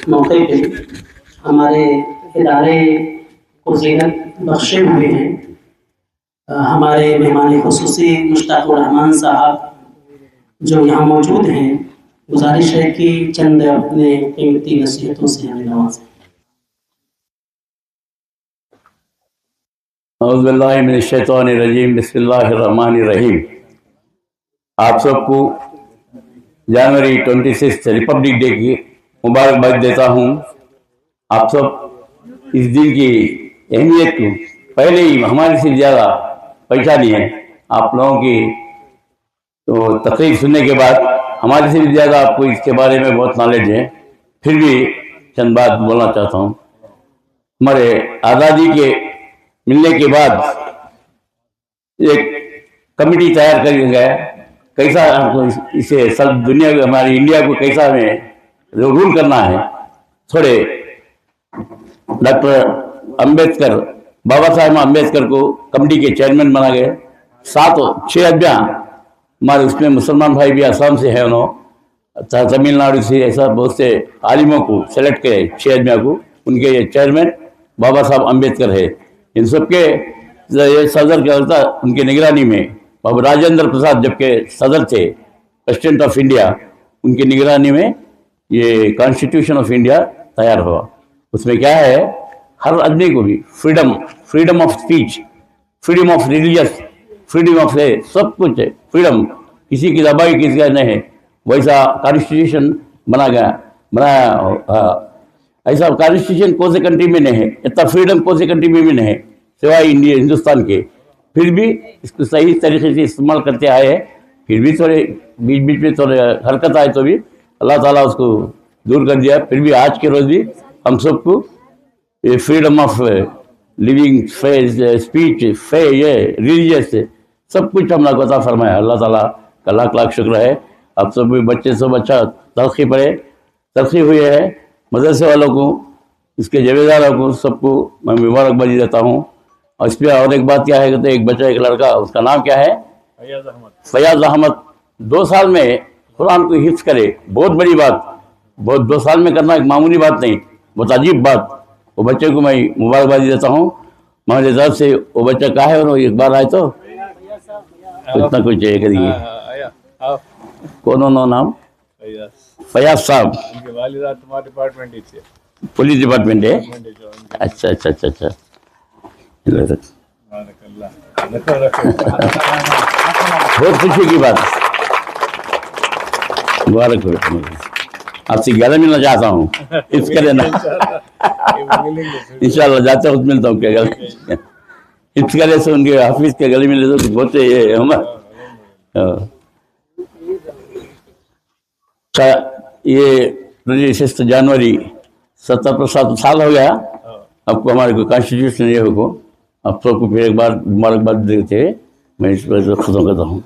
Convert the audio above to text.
मौके पे हमारे इदारे को ज़ीनत बख्शे हुए हैं। हमारे मेहमान खुसूसी मुश्ताकुर रहमान साहब जो यहाँ मौजूद हैं, गुजारिश है कि चंद अपने कीमती नसीहतों से हमें नवाजें। औज़ुबिल्लाहि मिनश्शैतानिर्रजीम, बिस्मिल्लाहिर्रहमानिर्रहीम। आप सबको जनवरी 26 रिपब्लिक डे की मुबारकबाद देता हूँ। आप सब इस दिन की अहमियत को पहले ही हमारे से ज़्यादा पहचानी है। आप लोगों की तो तकरीर सुनने के बाद हमारे से भी ज़्यादा आपको इसके बारे में बहुत नॉलेज है। फिर भी चंद बात बोलना चाहता हूँ। हमारे आज़ादी के मिलने के बाद एक कमेटी तैयार कर गया, कैसा इसे सब दुनिया को, हमारी इंडिया को कैसा हमें रूल करना है। थोड़े डॉक्टर अम्बेडकर, बाबा साहेब अम्बेडकर को कमेटी के चेयरमैन बना गए। 6 आदमियाँ हमारे उसमें मुसलमान भाई भी असम से है, उन्होंने तमिलनाडु से, ऐसा बहुत से आलिमों को सेलेक्ट करे। 6 आदमियों को, उनके चेयरमैन बाबा साहब अम्बेडकर है। इन सबके सदर क्या होता, उनकी निगरानी में बाबा राजेंद्र प्रसाद जबकि सदर थे, प्रेसिडेंट ऑफ इंडिया, उनकी निगरानी में ये कॉन्स्टिट्यूशन ऑफ इंडिया तैयार हुआ। उसमें क्या है, हर आदमी को भी freedom of speech, freedom of religious, freedom of सब कुछ है, फ्रीडम, किसी की दबाई किसी का नहीं है। वैसा कॉन्स्टिट्यूशन बनाया। ऐसा कॉन्स्टिट्यूशन कौन से कंट्री में नहीं है, इतना फ्रीडम कौन से कंट्री में भी नहीं है सिवाय इंडिया, हिंदुस्तान के। फिर भी इसको सही तरीके से इस्तेमाल करते आए हैं। फिर भी थोड़े बीच बीच में थोड़े हरकत आए तो भी अल्लाह ताला उसको दूर कर दिया। फिर भी आज के रोज़ भी हम सबको ये फ्रीडम ऑफ लिविंग, स्पीच, ये रिलीजियस सब कुछ हम लोग को अता फरमाया। अल्लाह ताला का लाख लाख शुक्र है। अब सब बच्चे सब अच्छा तरक्की हुई है। मदरसे वालों को, इसके ज़िम्मेदारों को, सबको मैं मुबारकबादी देता हूँ। और इस पर और एक बात क्या है, तो एक बच्चा, एक लड़का, उसका नाम क्या है, फयाज अहमद। 2 साल में कुरान को हिफ्ज़ करे, बहुत बड़ी बात। बहुत 2 साल में करना एक मामूली बात नहीं, बहुत अजीब बात। वो बच्चे को मैं मुबारकबादी देता हूँ मेरे तरफ से। वो बच्चा कहा है, और एक बार आए तो इतना कुछ चाहिए करिए। कौन नाम? फयाज साहब। तुम्हारे डिपार्टमेंट से, पुलिस डिपार्टमेंट है। अच्छा अच्छा अच्छा अच्छा, बहुत खुशी की बात। मुबारक हो। आपसे गले मिलना चाहता हूँ, इसके लेना इंशाल्लाह जाते वक्त मिलता हूँ। क्या गले इस गले से उनके हाफिज के गले मिले तो बहुत ये हमारा ये 26 जनवरी 70 साल हो गया आपको हमारे को कॉन्स्टिट्यूशन ये हो। आप सबको फिर एक बार मुबारकबाद देते मैं इस पर खत्म करता हूँ।